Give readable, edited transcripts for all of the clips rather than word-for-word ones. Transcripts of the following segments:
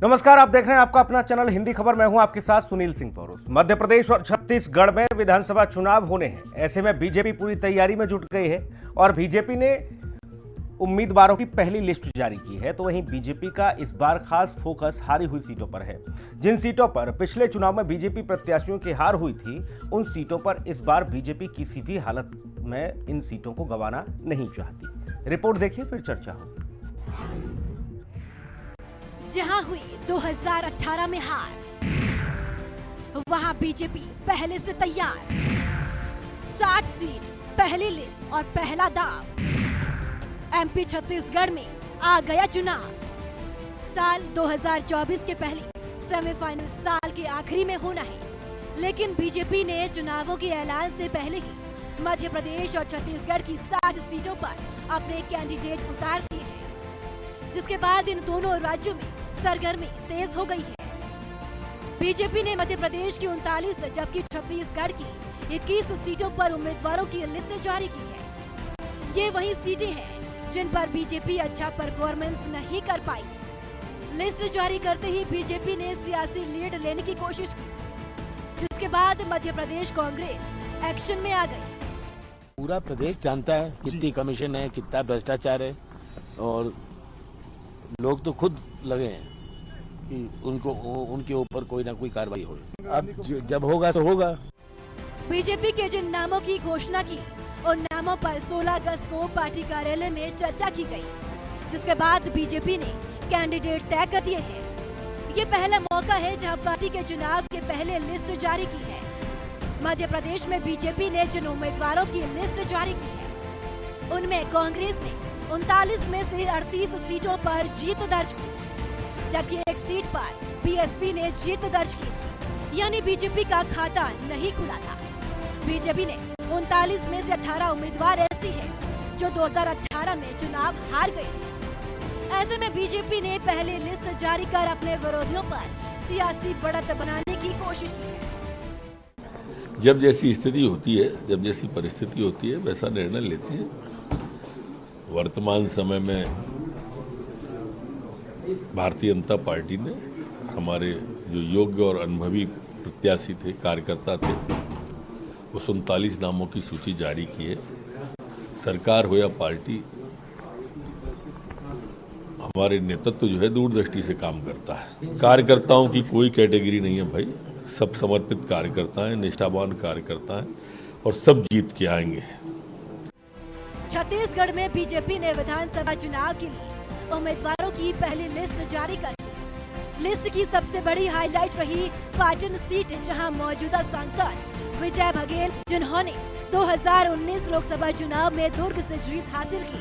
नमस्कार, आप देख रहे हैं आपका अपना चैनल हिंदी खबर। मैं हूं आपके साथ सुनील सिंह पौरुष। मध्य प्रदेश और छत्तीसगढ़ में विधानसभा चुनाव होने हैं। ऐसे में बीजेपी पूरी तैयारी में जुट गई है और बीजेपी ने उम्मीदवारों की पहली लिस्ट जारी की है। तो वहीं बीजेपी का इस बार खास फोकस हारी हुई सीटों पर है। जिन सीटों पर पिछले चुनाव में बीजेपी प्रत्याशियों की हार हुई थी, उन सीटों पर इस बार बीजेपी किसी भी हालत में इन सीटों को गंवाना नहीं चाहती। रिपोर्ट देखिए, फिर चर्चा हो। जहां हुई 2018 में हार, वहां बीजेपी पहले से तैयार। 60 सीट, पहली लिस्ट और पहला दाव। एमपी छत्तीसगढ़ में आ गया चुनाव। साल 2024 के पहले सेमीफाइनल साल के आखिरी में होना है, लेकिन बीजेपी ने चुनावों के ऐलान से पहले ही मध्य प्रदेश और छत्तीसगढ़ की 60 सीटों पर अपने कैंडिडेट उतार दिए हैं, जिसके बाद इन दोनों राज्यों में सरगर्मी तेज हो गई है। बीजेपी ने मध्य प्रदेश की 39 जबकि छत्तीसगढ़ की 21 सीटों पर उम्मीदवारों की लिस्ट जारी की है। ये वही सीटें हैं जिन पर बीजेपी अच्छा परफॉर्मेंस नहीं कर पाई। लिस्ट जारी करते ही बीजेपी ने सियासी लीड लेने की कोशिश की, जिसके बाद मध्य प्रदेश कांग्रेस एक्शन में आ गई। पूरा प्रदेश जानता है कितनी कमीशन है, कितना भ्रष्टाचार है, और लोग तो खुद लगे हैं कि उनके ऊपर कोई ना कोई कार्रवाई हो। अब जब होगा तो होगा। बीजेपी के जिन नामों की घोषणा की, उन नामों पर 16 अगस्त को पार्टी कार्यालय में चर्चा की गई, जिसके बाद बीजेपी ने कैंडिडेट तय कर दिए हैं। ये पहला मौका है जहां पार्टी के चुनाव के पहले लिस्ट जारी की है। मध्य प्रदेश में बीजेपी ने जिन उम्मीदवारों की लिस्ट जारी की है, उनमें कांग्रेस ने 39 में से 38 सीटों पर जीत दर्ज की, जबकि एक सीट पर बीएसपी ने जीत दर्ज की थी, यानी बीजेपी का खाता नहीं खुला था। बीजेपी ने 39 में से 18 उम्मीदवार ऐसी हैं जो 2018 में चुनाव हार गए थे। ऐसे में बीजेपी ने पहले लिस्ट जारी कर अपने विरोधियों पर सियासी बढ़त बनाने की कोशिश की है। जब जैसी स्थिति होती है, जब जैसी परिस्थिति होती है, वैसा निर्णय लेती है। वर्तमान समय में भारतीय जनता पार्टी ने हमारे जो योग्य और अनुभवी प्रत्याशी थे, कार्यकर्ता थे, वो 39 नामों की सूची जारी की है। सरकार हो या पार्टी, हमारे नेतृत्व जो है दूरदृष्टि से काम करता है। कार्यकर्ताओं की कोई कैटेगरी नहीं है भाई, सब समर्पित कार्यकर्ता हैं, निष्ठावान कार्यकर्ता हैं और सब जीत के आएंगे। छत्तीसगढ़ में बीजेपी ने विधानसभा चुनाव के लिए उम्मीदवारों की पहली लिस्ट जारी कर दी। लिस्ट की सबसे बड़ी हाईलाइट रही पाटन सीट, जहां मौजूदा सांसद विजय बघेल, जिन्होंने 2019 लोकसभा चुनाव में दुर्ग से जीत हासिल की,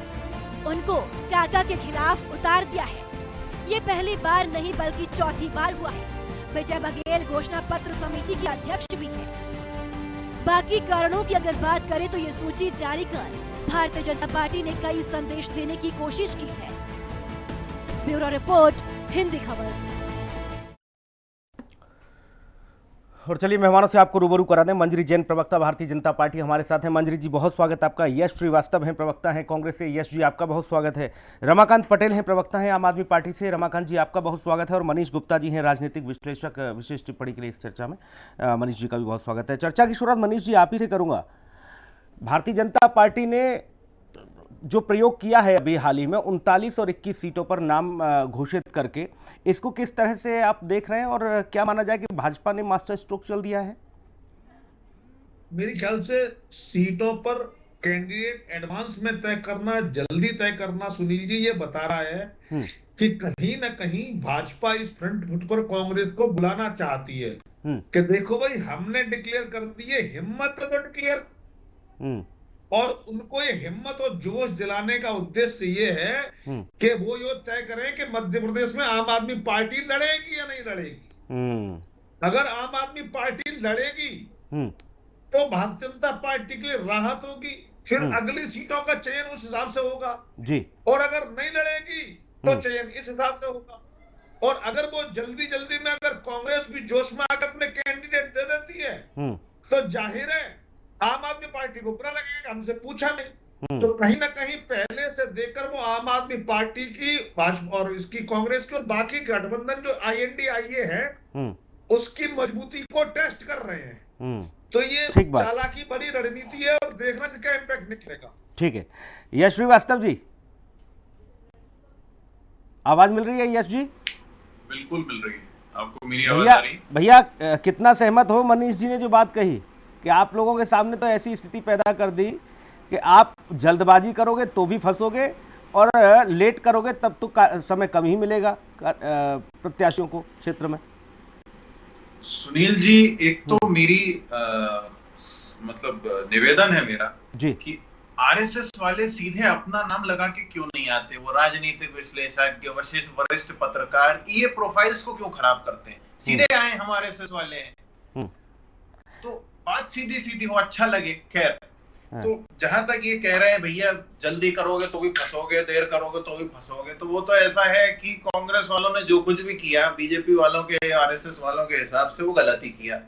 उनको काका के खिलाफ उतार दिया है। ये पहली बार नहीं बल्कि चौथी बार हुआ है। विजय बघेल घोषणा पत्र समिति के अध्यक्ष भी है। बाकी कारणों की अगर बात करें तो ये सूची जारी कर भारतीय जनता पार्टी ने कई संदेश देने की कोशिश की है। ब्यूरो रिपोर्ट, हिंदी खबर। और चलिए मेहमानों से आपको रूबरू करा दें। मंजरी जैन, प्रवक्ता भारतीय जनता पार्टी, हमारे साथ हैं। मंजरी जी, बहुत स्वागत आपका। यश श्रीवास्तव हैं, प्रवक्ता हैं कांग्रेस से। यश जी, आपका बहुत स्वागत है। रमाकांत पटेल हैं, प्रवक्ता हैं आम आदमी पार्टी से। रमाकांत जी, आपका बहुत स्वागत है। और मनीष गुप्ता जी हैं, राजनीतिक विश्लेषक, विशेष टिप्पणी के लिए इस चर्चा में। मनीष जी का भी बहुत स्वागत है। चर्चा की शुरुआत मनीष जी आप ही से करूंगा। भारतीय जनता पार्टी ने जो प्रयोग किया है अभी हाल ही में 39 और 21 सीटों पर नाम घोषित करके, इसको किस तरह से आप देख रहे हैं और क्या माना जाए कि भाजपा ने मास्टर स्ट्रोक चल दिया है? मेरे ख्याल से सीटों पर कैंडिडेट एडवांस में तय करना, जल्दी तय करना, सुनील जी ये बता रहा है कि कहीं ना कहीं भाजपा इस फ्रंट फुट पर कांग्रेस को बुलाना चाहती है कि देखो भाई, हमने डिक्लेयर कर दिए, हिम्मत तो डिक्लेयर। और उनको ये हिम्मत और जोश दिलाने का उद्देश्य ये है कि वो ये तय करें कि मध्य प्रदेश में आम आदमी पार्टी लड़ेगी या नहीं लड़ेगी। अगर आम आदमी पार्टी लड़ेगी तो भारतीय जनता पार्टी के लिए राहत होगी, फिर अगली सीटों का चयन उस हिसाब से होगा जी। और अगर नहीं लड़ेगी तो चयन इस हिसाब से होगा। और अगर वो जल्दी जल्दी में अगर कांग्रेस भी जोश में आकर अपने कैंडिडेट दे देती है तो जाहिर है आम आदमी पार्टी को बुरा लगेगा, हमसे पूछा नहीं। तो कहीं ना कहीं पहले से देखकर वो आम आदमी पार्टी की भाजपा और इसकी कांग्रेस की और बाकी गठबंधन जो INDIA है उसकी मजबूती को टेस्ट कर रहे हैं। तो ये ठीक बात। चालाकी बड़ी रणनीति है और देखने से क्या इम्पैक्ट निकलेगा। ठीक है, यश श्रीवास्तव जी आवाज मिल रही है? यश जी बिल्कुल मिल रही है, आपको मेरी आवाज आ रही है? भैया कितना सहमत हो मनीष जी ने जो बात कही कि आप लोगों के सामने तो ऐसी स्थिति पैदा कर दी कि आप जल्दबाजी करोगे तो भी फंसोगे और लेट करोगे तब तो समय कम ही मिलेगा प्रत्याशियों को क्षेत्र में। सुनील जी, एक तो मेरी मतलब निवेदन है मेरा जी कि आरएसएस वाले सीधे अपना नाम लगा के क्यों नहीं आते? वो राजनीतिक विश्लेषक, वरिष्ठ पत्रकार, ये प्रोफाइल्स को क्यों खराब करते हैं? सीधे आए हम आरएसएस वाले हैं, तो बात सीधी सीधी हो, अच्छा लगे। खैर, तो जहां तक ये कह रहे हैं भैया जल्दी करोगे तो भी फंसोगे, देर करोगे तो भी फंसोगे, तो वो तो ऐसा है कि कांग्रेस वालों ने जो कुछ भी किया बीजेपी वालों के, आरएसएस वालों के हिसाब से वो गलती किया।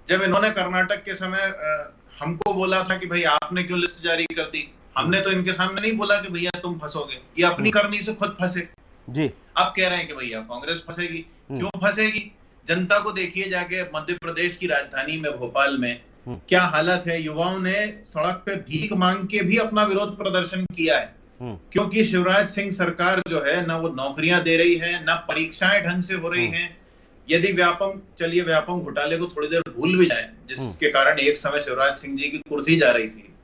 जब इन्होंने कर्नाटक के समय हमको बोला था कि भाई आपने क्यों लिस्ट जारी कर दी, हमने तो इनके सामने नहीं बोला कि भैया तुम फंसोगे, ये अपनी करनी से खुद फंसे जी। अब कह रहे हैं कि भैया कांग्रेस फंसेगी। क्यों फंसेगी? जनता को देखिए जाके मध्य प्रदेश की राजधानी में भोपाल में क्या हालत है। युवाओं ने सड़क पे भीख मांग के भी अपना विरोध प्रदर्शन किया है, क्योंकि शिवराज सिंह सरकार जो है ना वो नौकरियां दे रही है, ना परीक्षाएं ढंग से हो रही हैं। यदि व्यापम घोटाले को थोड़ी देर भूल भी जाए, जिसके कारण एक समय शिवराज सिंह जी की कुर्सी जा रही थी,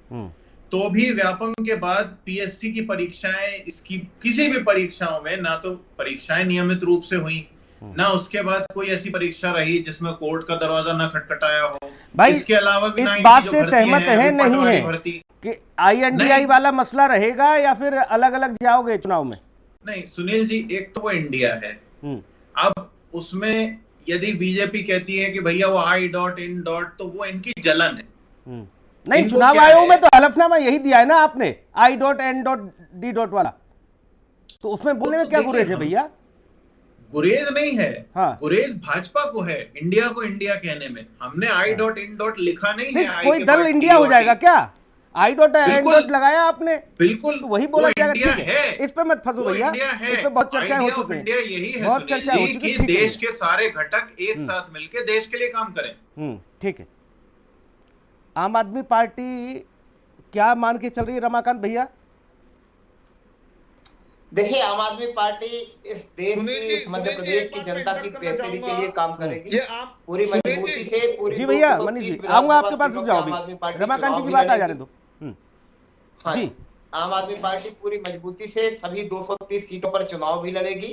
तो भी व्यापम के बाद पीएससी की परीक्षाएं, इसकी किसी भी परीक्षाओं में ना तो परीक्षाएं नियमित रूप से हुई, ना उसके बाद कोई ऐसी परीक्षा रही जिसमें कोर्ट का दरवाजा ना खटखटाया हो। भाई इसके अलावा भी इस बात से सहमत है नहीं है कि INDI वाला मसला रहेगा या फिर अलग अलग जाओगे चुनाव में? नहीं सुनील जी, एक तो वो इंडिया है, अब उसमें यदि बीजेपी कहती है कि भैया वो I.in. तो वो इनकी जलन है। नहीं, चुनाव आयोग में तो हलफनामा यही दिया है ना आपने, I.N.D. वाला, तो उसमें बोलने में क्या गुरेज है भैया? गुरेज नहीं है, हाँ। गुरेज भाजपा को है, इंडिया को इंडिया कहने में। हमने I.in. लिखा नहीं है। कोई दल इंडिया हो जाएगा क्या? I.N. लगाया आपने, बिल्कुल तो वही बोला जाएगा। इंडिया ठीक है, इस पे मत फंसो भैया, इस पे बहुत चर्चा हो चुकी है। इंडिया यही है बहुत चर्चा हो चुकी है, देश के सारे घटक एक साथ मिलकर देश के लिए काम करें। ठीक है। आम आदमी पार्टी क्या मान के चल रही है रमाकांत भैया? देखिए, आम आदमी पार्टी इस देश की, इस मध्य प्रदेश की जनता की बेहतरी के लिए काम करेगी पूरी मजबूती से। पूरी जी भैया, मनीष जी आऊंगा आपके पास, रुक जाओ अभी, रमाकांत जी की बात आ जाने दो। हाँ जी, आम आदमी पार्टी पूरी मजबूती से सभी 230 सीटों पर चुनाव भी लड़ेगी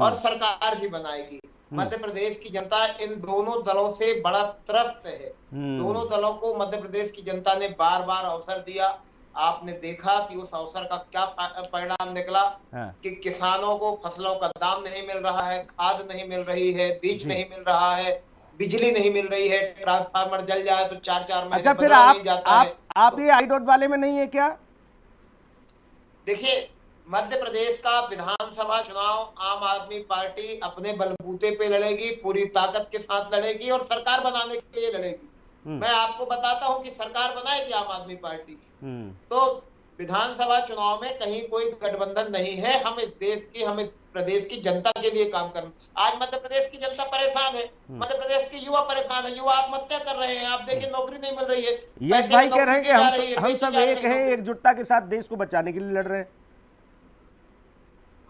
और सरकार भी बनाएगी। मध्य प्रदेश की जनता इन दोनों दलों से बड़ा त्रस्त है। दोनों दलों को मध्य प्रदेश की जनता ने बार बार अवसर दिया। आपने देखा कि उस अवसर का क्या परिणाम निकला कि किसानों को फसलों का दाम नहीं मिल रहा है, खाद नहीं मिल रही है, बीज नहीं मिल रहा है, बिजली नहीं मिल रही है, ट्रांसफार्मर जल जाए तो 4-4 महीने अच्छा, फिर आप ये I.N. वाले में नहीं है क्या? देखिए, मध्य प्रदेश का विधानसभा चुनाव आम आदमी पार्टी अपने बलबूते पे लड़ेगी, पूरी ताकत के साथ लड़ेगी और सरकार बनाने के लिए लड़ेगी। मैं आपको बताता हूं कि सरकार बनाएगी आम आदमी पार्टी, तो विधानसभा चुनाव में कहीं कोई गठबंधन नहीं है। हम इस देश की, हम इस प्रदेश की जनता के लिए काम कर। आज मध्य प्रदेश की जनता परेशान है, मध्य प्रदेश के युवा परेशान है, युवा आत्महत्या कर रहे हैं। आप देखिए, नौकरी नहीं मिल रही है। यश भाई कह रहे हैं कि हम सब एक हैं, एकजुटता के साथ देश को बचाने के लिए लड़ रहे हैं।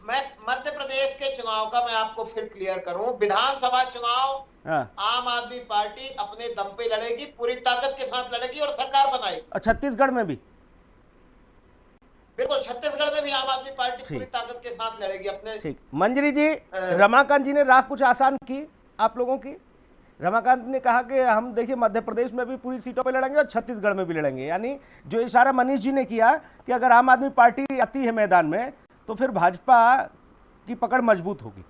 मैं मध्य प्रदेश के चुनाव का मैं आपको फिर क्लियर करूं, विधानसभा चुनाव आम आदमी पार्टी अपने दम पे लड़ेगी, पूरी ताकत के साथ लड़ेगी और सरकार बनाएगी। छत्तीसगढ़ में भी बिल्कुल, छत्तीसगढ़ में भी आम आदमी पार्टी पूरी ताकत के साथ लड़ेगी अपने। ठीक। मंजरी जी, रमाकांत जी ने राह कुछ आसान की आप लोगों की। रमाकांत ने कहा कि हम देखिए मध्य प्रदेश में भी पूरी सीटों पे लड़ेंगे और छत्तीसगढ़ में भी लड़ेंगे, यानी जो इशारा मनीष जी ने किया कि अगर आम आदमी पार्टी आती है मैदान में तो फिर भाजपा की पकड़ मजबूत होगी।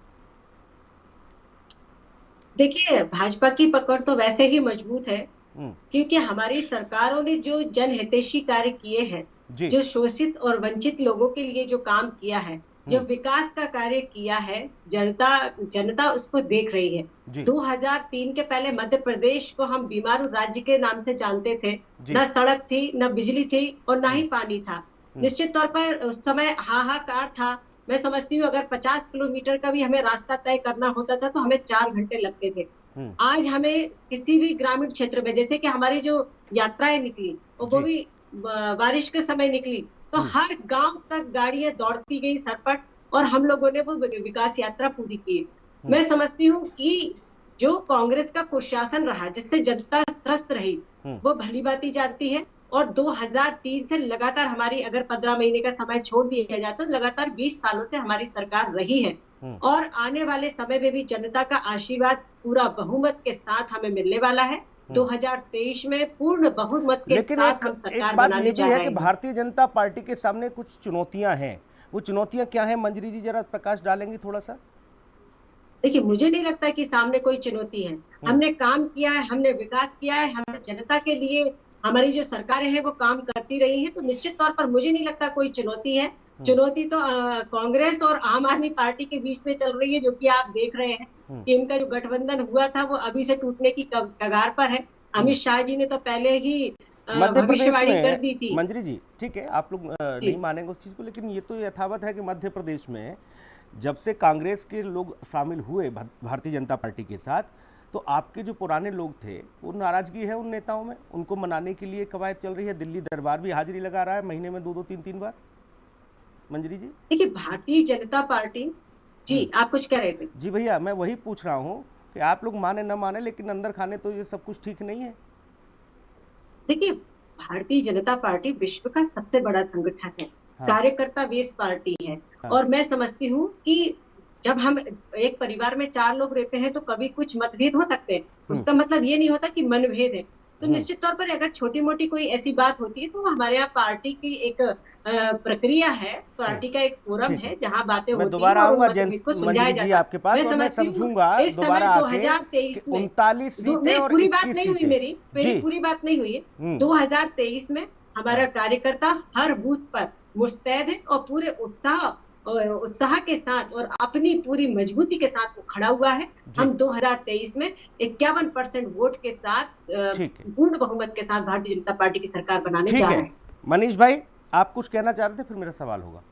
देखिए, भाजपा की पकड़ तो वैसे ही मजबूत है क्योंकि हमारी सरकारों ने जो जनहितैषी कार्य किए हैं, जो शोषित और वंचित लोगों के लिए जो काम किया है, जो विकास का कार्य किया है, जनता उसको देख रही है। 2003 के पहले मध्य प्रदेश को हम बीमारू राज्य के नाम से जानते थे। न सड़क थी, न बिजली थी और न ही पानी था। निश्चित तौर पर उस समय हाहाकार था। मैं समझती हूँ अगर 50 किलोमीटर का भी हमें रास्ता तय करना होता था तो हमें 4 घंटे लगते थे। आज हमें किसी भी ग्रामीण क्षेत्र में, जैसे कि हमारी जो यात्राएं निकली वो भी बारिश के समय निकली, तो हर गांव तक गाड़ियां दौड़ती गई सरपट और हम लोगों ने वो विकास यात्रा पूरी की। मैं समझती हूँ कि जो कांग्रेस का कुशासन रहा, जिससे जनता त्रस्त रही, वो भली भांति जानती है। और 2003 से लगातार हमारी, अगर 15 महीने का समय छोड़ दिया जाए तो लगातार 20 सालों से हमारी सरकार रही है। और आने वाले समय में भी जनता का आशीर्वाद पूरा बहुमत के साथ हमें मिलने वाला है। 2023 में पूर्ण बहुमत के साथ हम सरकार बनाने जा रहे हैं। लेकिन भारतीय जनता पार्टी के सामने कुछ चुनौतियां हैं। वो चुनौतियां क्या हैं मंजरी जी, जरा प्रकाश डालेंगी थोड़ा सा? देखिए, मुझे नहीं लगता कि सामने कोई चुनौती है। हमने काम किया है, हमने विकास किया है, हमने जनता के लिए हमारी जो सरकारें हैं वो काम करती रही हैं, तो निश्चित तौर पर मुझे नहीं लगता कोई चुनौती है। चुनौती तो कांग्रेस और आम आदमी पार्टी के बीच में चल रही है, जो कि आप देख रहे हैं कि इनका जो गठबंधन हुआ था वो अभी से टूटने की कगार पर है। अमित शाह जी ने तो पहले ही भविष्यवाणी कर दी थी। मंजरी जी, ठीक है, आप लोग नहीं मानेंगे उस चीज को, लेकिन ये तो यथावत है कि मध्य प्रदेश में जब से कांग्रेस के लोग शामिल हुए भारतीय जनता पार्टी के साथ, तो आपके जो पुराने लोग थे वो नाराजगी है उन नेताओं में, उनको मनाने के लिए कवायद चल रही है। दिल्ली दरबार भी हाजिरी लगा रहा है महीने में 2-2, 3-3 बार। मंजरी जी, देखिए, भारतीय जनता पार्टी, जी आप कुछ कह रहे थे? जी भैया, मैं वही पूछ रहा हूँ कि आप लोग माने न माने, लेकिन अंदर खाने तो ये सब कुछ ठीक नहीं है। देखिए, भारतीय जनता पार्टी विश्व का सबसे बड़ा संगठन है। कार्यकर्ता बेस पार्टी है। और मैं समझती हूँ कि जब हम एक परिवार में 4 लोग रहते हैं तो कभी कुछ मतभेद हो सकते हैं, उसका मतलब ये नहीं होता कि मनभेद है। तो निश्चित तौर पर अगर छोटी मोटी कोई ऐसी बात होती है तो हमारे यहाँ पार्टी की एक प्रक्रिया है, पार्टी का एक फोरम है जहाँ बातें होती हैं। दोबारा आऊंगा मंजरी जी आपके पास, और मैं समझूंगा दोबारा आके 39 सीटें और पूरी बात नहीं हुई, मेरी पूरी बात नहीं हुई है। 2023 में हमारा कार्यकर्ता हर बूथ पर मुस्तैद है और पूरे उत्साह के साथ और अपनी पूरी मजबूती के साथ वो खड़ा हुआ है। हम 2023 में 51% वोट के साथ पूर्ण बहुमत के साथ भारतीय जनता पार्टी की सरकार बनाने जा रहे हैं। मनीष भाई, आप कुछ कहना चाह रहे थे, फिर मेरा सवाल होगा।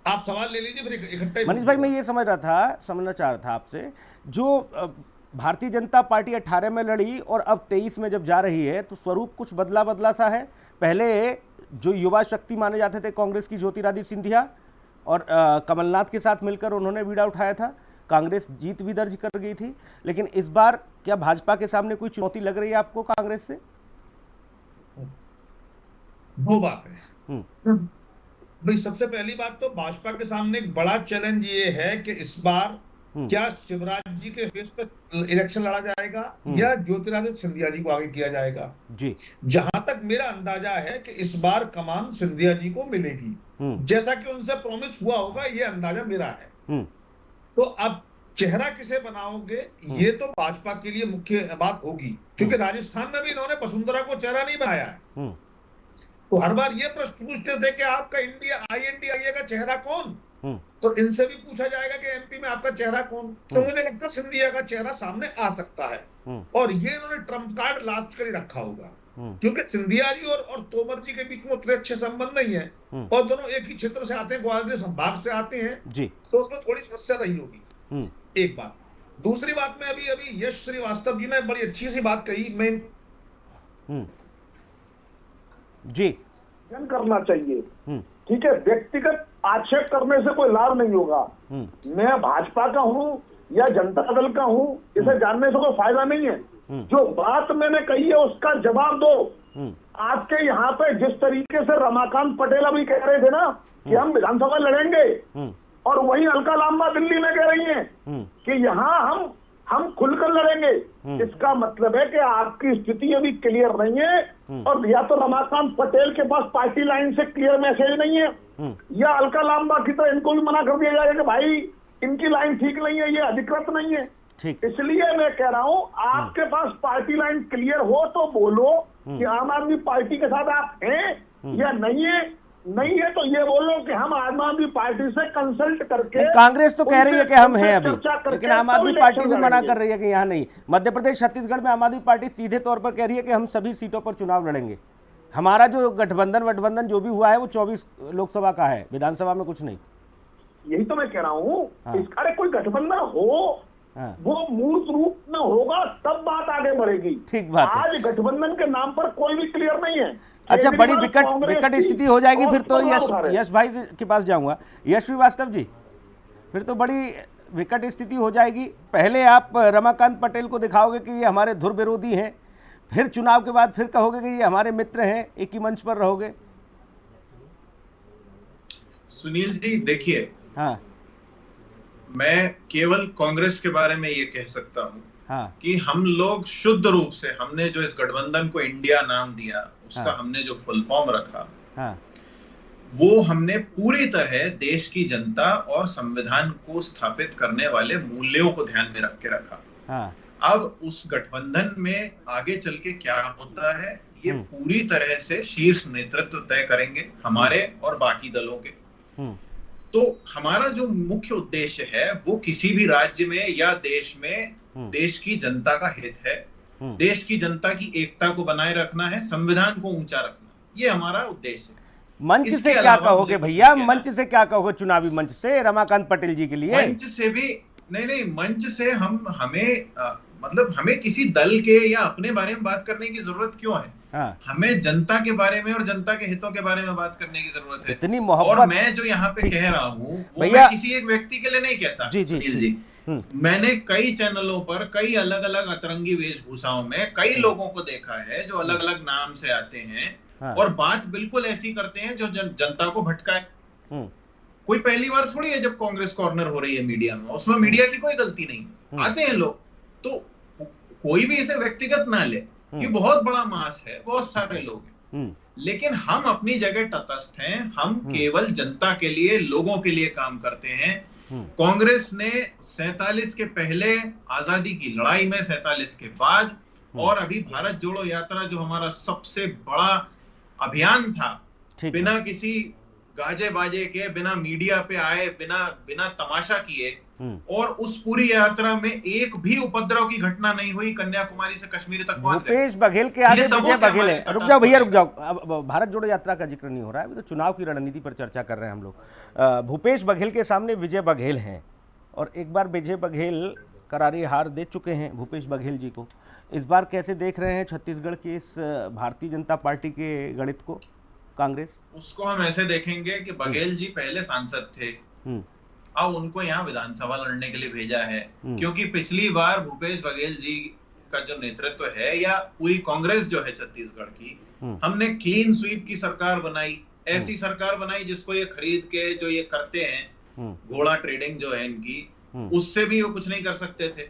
आप सवाल ले लीजिए, फिर इकट्ठा। मनीष भाई, मैं ये समझना चाह रहा था आपसे, जो भारतीय जनता पार्टी 18 में लड़ी और अब 23 में जब जा रही है तो स्वरूप कुछ बदला सा है। पहले जो युवा शक्ति माने जाते थे कांग्रेस की ज्योतिरादित्य सिंधिया और कमलनाथ के साथ मिलकर उन्होंने बीड़ा उठाया था, कांग्रेस जीत भी दर्ज कर गई थी। लेकिन इस बार क्या भाजपा के सामने कोई चुनौती लग रही है आपको कांग्रेस से? दो बात है भाई। सबसे पहली बात तो भाजपा के सामने एक बड़ा चैलेंज ये है कि इस बार क्या शिवराज जी के फेस पे इलेक्शन लड़ा जाएगा या ज्योतिरादित्य सिंधिया जी को आगे किया जाएगा जी। जहां तक मेरा अंदाजा है कि इस बार कमान सिंधिया जी को मिलेगी, जैसा कि उनसे प्रॉमिस हुआ होगा, ये अंदाजा मेरा है। तो अब चेहरा किसे बनाओगे, ये तो भाजपा के लिए मुख्य बात होगी, क्योंकि राजस्थान में भी इन्होंने वसुंधरा को चेहरा नहीं बनाया है। तो हर बार ये प्रश्न पूछते थे कि आपका INDIA का चेहरा कौन, तो इनसे भी पूछा जाएगा कि MP में आपका चेहरा कौन। तो मुझे लगता है सिंधिया का चेहरा सामने आ सकता है, और ये इन्होंने ट्रम्प कार्ड लास्ट कर ही रखा होगा, क्योंकि सिंधिया जी और तोमर जी के बीच में उतने अच्छे संबंध नहीं है, और दोनों एक ही क्षेत्र से आते हैं, ग्वालियर संभाग से आते हैं जी, तो उसमें थोड़ी समस्या रही होगी। एक बात। दूसरी बात में अभी यश श्रीवास्तव जी ने बड़ी अच्छी सी बात कही, मैं जी करना चाहिए, ठीक है, व्यक्तिगत आक्षेप करने से कोई लाभ नहीं होगा। मैं भाजपा का हूँ या जनता दल का हूँ, इसे जानने से कोई फायदा नहीं है। जो बात मैंने कही है उसका जवाब दो। आपके यहाँ पे जिस तरीके से रमाकांत पटेल अभी कह रहे थे ना कि हम विधानसभा लड़ेंगे, और वही अलका लांबा दिल्ली में कह रही हैं कि यहाँ हम खुलकर लड़ेंगे, इसका मतलब है कि आपकी स्थिति अभी क्लियर नहीं है, और या तो रमाकांत पटेल के पास पार्टी लाइन से क्लियर मैसेज नहीं है, या अलका लांबा की तरह इनको भी मना कर दिया जाएगा कि भाई इनकी लाइन ठीक नहीं है, ये अधिकृत नहीं है। इसलिए मैं कह रहा हूँ, आपके पास पार्टी लाइन क्लियर हो तो बोलो कि आम आदमी पार्टी के साथ आप हैं या नहीं है, नहीं है तो ये बोलो कि हम आम आदमी पार्टी से कंसल्ट करके, कांग्रेस तो कह रही है कि हम हैं अभी, चर्चा करके लेकिन आम तो आदमी पार्टी इलेक्शन भी मना लड़ेंगे। कर रही है कि यहाँ नहीं। मध्य प्रदेश छत्तीसगढ़ में आम आदमी पार्टी सीधे तौर पर कह रही है कि हम सभी सीटों पर चुनाव लड़ेंगे। हमारा जो गठबंधन जो भी हुआ है वो 24 लोकसभा का है, विधानसभा में कुछ नहीं। यही तो मैं कह रहा हूँ। हाँ। अरे कोई गठबंधन हो, हाँ। वो मूर्त रूप में होगा तब बात आगे बढ़ेगी। ठीक बात है। आज गठबंधन के नाम पर कोई भी क्लियर नहीं है। अच्छा, बड़ी केजरीवाल विकट कांग्रेस स्थिति हो जाएगी और फिर तो। सवाल उठा रहे हैं। यश भाई के पास जाऊंगा। यश श्रीवास्तव जी, फिर तो बड़ी विकट स्थिति हो जाएगी। पहले आप रमाकांत पटेल को दिखाओगे कि ये हमारे धुर विरोधी हैं, फिर चुनाव के बाद फिर कहोगे कि ये हमारे मित्र हैं, एक ही मंच पर रहोगे। सुनील जी देखिए, हाँ मैं केवल कांग्रेस के बारे में ये कह सकता हूँ हाँ कि हम लोग शुद्ध रूप से, हमने जो इस गठबंधन को इंडिया नाम दिया, उसका हाँ। हमने जो फुल फॉर्म रखा, हाँ वो हमने पूरी तरह देश की जनता और संविधान को स्थापित करने वाले मूल्यों को ध्यान में रख के रखा। हाँ अब उस गठबंधन में आगे चल के क्या होता है, ये पूरी तरह से शीर्ष नेतृत्व तय करेंगे, हमारे और बाकी दलों के। तो हमारा जो मुख्य उद्देश्य है वो किसी भी राज्य में या देश में देश की जनता का हित है, देश की जनता की एकता को बनाए रखना है, संविधान को ऊंचा रखना, ये हमारा उद्देश्य है। मंच से क्या कहोगे भैया? मंच से क्या कहोगे? चुनावी मंच से रमाकांत पटेल जी के लिए? मंच से भी नहीं, मंच से हमें किसी दल के या अपने बारे में बात करने की जरूरत क्यों है? हाँ। हमें जनता के बारे में और जनता के हितों के बारे में बात करने की जरूरत है। इतनी मोहब्बत। और मैं जो यहाँ पे कह रहा हूँ वो भैया मैं किसी एक व्यक्ति के लिए नहीं कहता। जी जी सुनील जी, मैंने कई चैनलों पर कई अलग अलग अतरंगी वेशभूषाओं में कई लोगों को देखा है जो अलग अलग नाम से आते हैं। हाँ। और बात बिल्कुल ऐसी करते हैं जो जनता को भटकाए। कोई पहली बार थोड़ी है जब कांग्रेस कॉर्नर हो रही है मीडिया में, उसमें मीडिया की कोई गलती नहीं। आते हैं लोग, तो कोई भी इसे व्यक्तिगत ना ले कि बहुत बड़ा मास है, बहुत सारे लोग हैं, लेकिन हम अपनी जगह तटस्थ हैं। हम केवल जनता के लिए, लोगों के लिए काम करते हैं। कांग्रेस ने 47 के पहले, आजादी की लड़ाई में 47 के बाद, और अभी भारत जोड़ो यात्रा जो हमारा सबसे बड़ा अभियान था, बिना किसी गाजे बाजे के, बिना मीडिया पे आए, बिना तमाशा किए, और उस पूरी यात्रा में एक भी उपद्रव की घटना नहीं हुई। कन्याकुमारी से कश्मीर तक पहुंच गए। भूपेश बघेल के आगे विजय बघेल है। रुक जाओ भैया, रुक जाओ। अब भारत जोड़ो यात्रा का जिक्र नहीं हो रहा है, अभी तो चुनाव की रणनीति पर चर्चा कर रहे हैं हम लोग। भूपेश बघेल के सामने विजय बघेल हैं, और एक बार विजय बघेल करारी हार दे चुके हैं भूपेश बघेल जी को। इस बार कैसे देख रहे हैं छत्तीसगढ़ की इस भारतीय जनता पार्टी के गणित को, कांग्रेस? उसको हम ऐसे देखेंगे कि बघेल जी पहले सांसद थे, अब उनको यहाँ विधानसभा लड़ने के लिए भेजा है, क्योंकि पिछली बार भूपेश बघेल जी का जो नेतृत्व है, या पूरी कांग्रेस जो है छत्तीसगढ़ की, हमने क्लीन स्वीप की सरकार बनाई। ऐसी सरकार बनाई जिसको ये खरीद के जो ये करते हैं, घोड़ा ट्रेडिंग जो है इनकी, उससे भी वो कुछ नहीं कर सकते थे।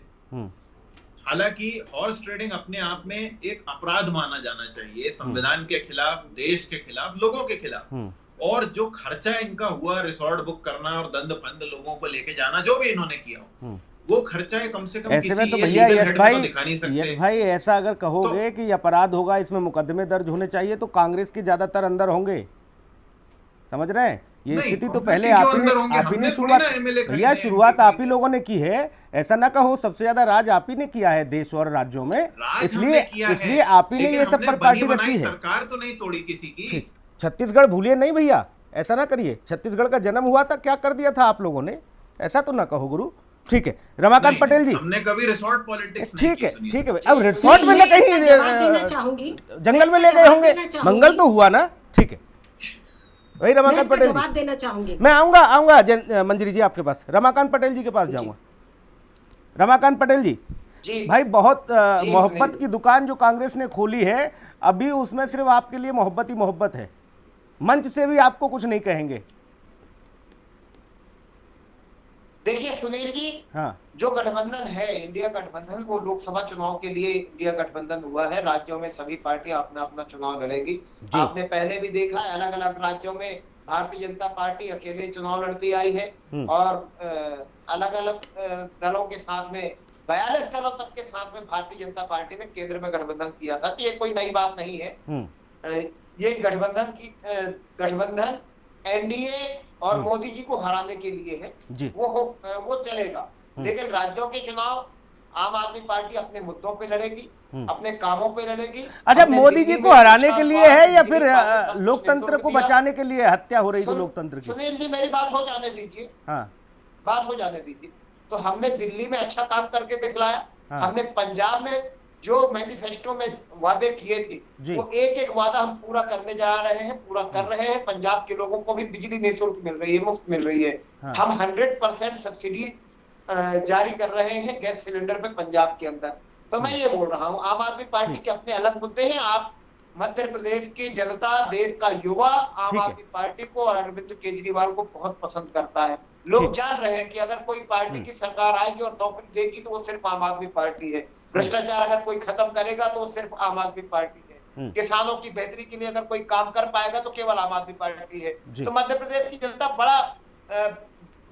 हालांकि हॉर्स ट्रेडिंग अपने आप में एक अपराध माना जाना चाहिए, संविधान के खिलाफ, देश के खिलाफ, लोगों के खिलाफ। और जो खर्चा इनका हुआ, रिसोर्ट बुक करना और दंड फंद लोगों को लेके जाना, जो भी इन्होंने किया हो, वो खर्चा कम से कम ऐसे में तो भैया यश भाई ऐसा अगर कहोगे कि अपराध होगा, इसमें मुकदमे दर्ज होने चाहिए, तो कांग्रेस के ज्यादातर अंदर होंगे। समझ रहे हैं? ये स्थिति तो पहले आप ही ने शुरुआत, भैया शुरुआत आप ही लोगों ने की है। ऐसा ना कहो, सबसे ज्यादा राज आप ही ने किया है देश और राज्यों में, इसलिए आप ही ने ये सब पर पार्टी रची है। सरकार तो नहीं तोड़ी किसी की। छत्तीसगढ़ भूलिए नहीं भैया, ऐसा ना करिए। छत्तीसगढ़ का जन्म हुआ था, क्या कर दिया था आप लोगों ने, ऐसा तो ना कहो गुरु। ठीक है रमाकांत पटेल जी, हमने कभी रिसोर्ट पॉलिटिक्स ठीक है ठीक है। अब रिसोर्ट में ना कहीं जंगल में ले गए होंगे, मंगल तो हुआ ना। ठीक है वही रमाकांत पटेल जी, देना चाहूंगी। मैं आऊंगा मंजरी जी आपके पास, रमाकांत पटेल जी के पास जाऊंगा। रमाकांत पटेल जी, भाई बहुत मोहब्बत की दुकान जो कांग्रेस ने खोली है, अभी उसमें सिर्फ आपके लिए मोहब्बत ही मोहब्बत है, मंच से भी आपको कुछ नहीं कहेंगे। देखिए सुनील जी, हाँ, जो गठबंधन है, इंडिया गठबंधन, वो लोकसभा चुनाव के लिए इंडिया गठबंधन हुआ है। राज्यों में सभी पार्टियां अपना अपना चुनाव लड़ेगी। आपने पहले भी देखा है, अलग अलग राज्यों में भारतीय जनता पार्टी अकेले चुनाव लड़ती आई है, और अलग अलग दलों के साथ में 42 दलों तक के साथ में भारतीय जनता पार्टी ने केंद्र में गठबंधन किया था। तो ये कोई नई बात नहीं है। ये गठबंधन एनडीए और मोदी जी को हराने के लिए है, वो चलेगा। लेकिन राज्यों के चुनाव आम आदमी पार्टी अपने मुद्दों पे लड़ेगी, अपने कामों पे लड़ेगी। अच्छा, मोदी जी को हराने के लिए है या फिर लोकतंत्र को बचाने के लिए हत्या हो रही है लोकतंत्र की? सुनील जी, मेरी बात हो जाने दीजिए। हाँ, बात हो जाने दीजिए। तो हमने दिल्ली में अच्छा काम करके दिखलाया। हमने पंजाब में जो मैनिफेस्टो में वादे किए थे वो एक एक वादा हम पूरा करने जा रहे हैं, पूरा कर रहे हैं। पंजाब के लोगों को भी बिजली निःशुल्क मिल रही है, मुफ्त मिल रही है। हम 100% सब्सिडी जारी कर रहे हैं गैस सिलेंडर पे पंजाब के अंदर। तो मैं ये बोल रहा हूँ, आम आदमी पार्टी के अपने अलग मुद्दे हैं। आप मध्य प्रदेश की जनता, देश का युवा आम आदमी पार्टी को और अरविंद केजरीवाल को बहुत पसंद करता है। लोग जान रहे हैं कि अगर कोई पार्टी की सरकार आएगी और नौकरी देगी तो वो सिर्फ आम आदमी पार्टी है। भ्रष्टाचार अगर कोई खत्म करेगा तो वो सिर्फ आम आदमी पार्टी है। किसानों की बेहतरी के लिए अगर कोई काम कर पाएगा तो केवल आम आदमी पार्टी है। तो मध्य प्रदेश की जनता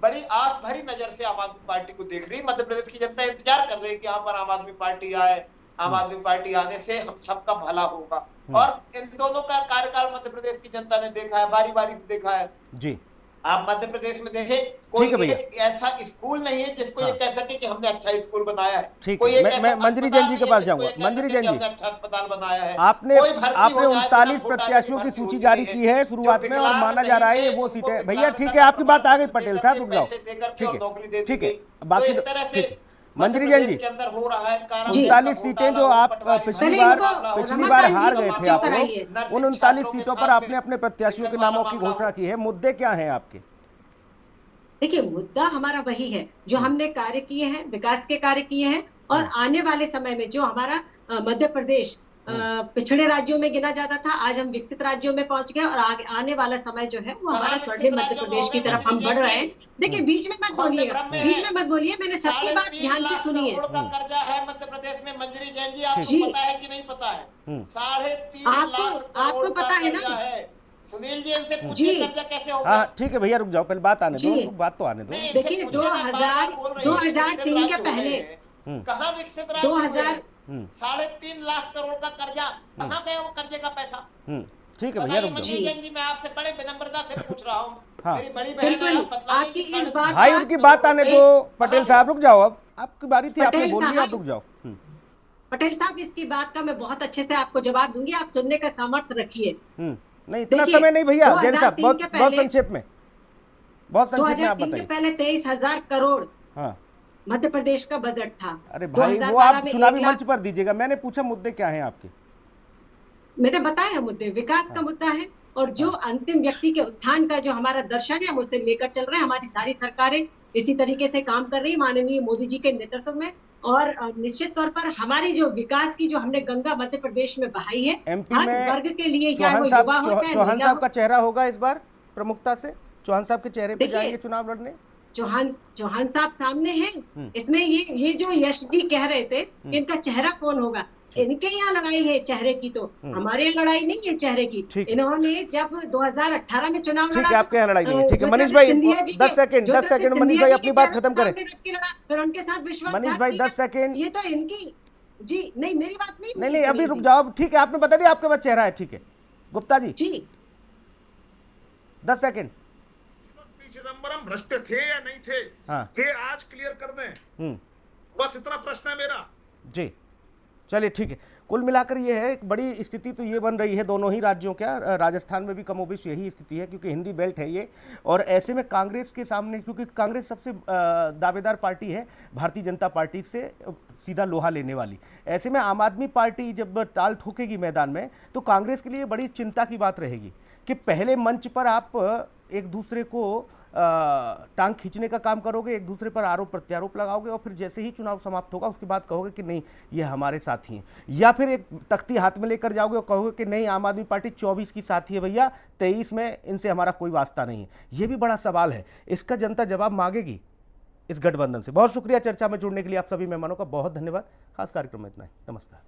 बड़ी आस भरी नजर से आम आदमी पार्टी को देख रही है। मध्य प्रदेश की जनता इंतजार कर रही है कि यहाँ पर आम आदमी पार्टी आए। आम आदमी पार्टी आने से हम सबका भला होगा। और इन दोनों का कार्यकाल मध्य प्रदेश की जनता ने देखा है, बारी बारी से देखा है जी। आप मध्य प्रदेश में देखें, कोई एक ऐसा स्कूल नहीं है जिसको ये कह सके कि हमने अच्छा स्कूल बनाया है। कोई मैं मंजरी जैन जी के पास जाऊंगा। मंजरी जैन जी, अच्छा अस्पताल बनाया है। आपने 39 प्रत्याशियों की सूची जारी की है शुरुआत में और माना जा रहा है ये वो सीटें। भैया ठीक है, आपकी बात आ गई। पटेल साहब रुक जाओ, ठीक है। बाकी ठीक है मंजरी जैन जी, 39 सीटें जो आप पिछली बार हार गए थे आप लोग, उन 39 सीटों पर आपने अपने प्रत्याशियों के नामों की घोषणा की है। मुद्दे क्या हैं आपके? देखिए, मुद्दा हमारा वही है जो हमने कार्य किए हैं, विकास के कार्य किए हैं। और आने वाले समय में जो हमारा मध्य प्रदेश पिछड़े राज्यों में गिना जाता था, आज हम विकसित राज्यों में पहुंच गए और आने वाला समय जो है वो हमारा स्वर्णिम मध्य प्रदेश की तरफ हम बढ़ रहे हैं। देखिए, बीच में मत बोलिए, मैंने सबकी बात ध्यान से सुनी है। कर्जा है मध्य प्रदेश में। मंजरी जैन जी, आपको पता है कि नहीं पता है? 3.5 लाख आपको पता है ना? सुनील जी, इनसे पूछिए कर्जा कैसे होगा। हाँ ठीक है भैया, रुक जाओ, पहले बात आने दो, बात तो आने दो। देखिए, 2003 के पहले कहाँ विकसित राज्य 3.5 लाख करोड़ का कर्जा, कहाँ गया वो कर्जे का पैसा? ठीक है भैया, रुक जाओ। जी, मैं आपसे बड़े विनम्रता से पूछ रहा हूँ। मेरी बड़ी आपकी इस बात, भाई उनकी बात आने दो। पटेल साहब रुक जाओ, अब आपकी बारी थी, आपने बोल लिया, आप रुक जाओ। पटेल साहब, इसकी बात का मैं बहुत अच्छे से आपको जवाब दूंगी, आप सुनने का सामर्थ्य रखिए। नहीं, इतना समय नहीं भैया। जैन साहब, बहुत संक्षेप में आप बताइए। पहले 23,000 करोड़ मध्य प्रदेश का बजट था। अरे भाई, वो आप चुनावी मंच पर दीजिएगा। मैंने पूछा मुद्दे क्या हैं आपके? मैंने बताया मुद्दे विकास का मुद्दा है और जो अंतिम व्यक्ति के उत्थान का जो हमारा दर्शन है हम उसे लेकर चल रहे हैं। हमारी सारी सरकारें इसी तरीके से काम कर रही है माननीय मोदी जी के नेतृत्व में। और निश्चित तौर पर हमारी जो विकास की जो हमने गंगा मध्य प्रदेश में बहाई है, एमपी में वर्ग के लिए, चाहे वो युवा हो चाहे चौहान साहब का चेहरा होगा इस बार प्रमुखता से। चौहान साहब के चेहरे पे जाएंगे चुनाव लड़ने। चौहान साहब सामने हैं। इसमें ये जो यश जी कह रहे थे इनका चेहरा कौन होगा, इनके यहाँ लड़ाई है चेहरे की, तो हमारे यहाँ लड़ाई नहीं है चेहरे की। इन्होंने जब 2018 में चुनाव लड़ा, ठीक है, आपके यहाँ लड़ाई नहीं है। ठीक है मनीष भाई, 10 सेकंड मनीष भाई अपनी बात खत्म करें। फिर उनके साथ विश्वास, मनीष भाई 10 सेकंड। ये तो इनकी जी नहीं, मेरी बात नहीं, अभी रुक जाओ। ठीक है, आपने बता दिया आपके पास चेहरा है। ठीक है गुप्ता जी, 10 सेकंड। चिदम्बरम भ्रष्ट थे या नहीं थे, ये आज क्लियर कर दें, बस इतना प्रश्न है मेरा जी। चलिए ठीक है, कुल मिलाकर ये है, एक बड़ी स्थिति तो ये बन रही है दोनों ही राज्यों का। राजस्थान में भी कमोबेश यही स्थिति है क्योंकि हिंदी बेल्ट है ये। और ऐसे में कांग्रेस के सामने, क्योंकि कांग्रेस सबसे दावेदार पार्टी है भारतीय जनता पार्टी से सीधा लोहा लेने वाली, ऐसे में आम आदमी पार्टी जब टाल ठोकेगी मैदान में तो कांग्रेस के लिए बड़ी चिंता की बात रहेगी कि पहले मंच पर आप एक दूसरे को टांग खींचने का काम करोगे, एक दूसरे पर आरोप प्रत्यारोप लगाओगे और फिर जैसे ही चुनाव समाप्त होगा उसके बाद कहोगे कि नहीं ये हमारे साथी हैं, या फिर एक तख्ती हाथ में लेकर जाओगे और कहोगे कि नहीं आम आदमी पार्टी 24 की साथी है भैया, 23 में इनसे हमारा कोई वास्ता नहीं है। ये भी बड़ा सवाल है, इसका जनता जवाब मांगेगी इस गठबंधन से। बहुत शुक्रिया चर्चा में जुड़ने के लिए आप सभी मेहमानों का बहुत धन्यवाद। खास कार्यक्रम में इतना ही, नमस्कार।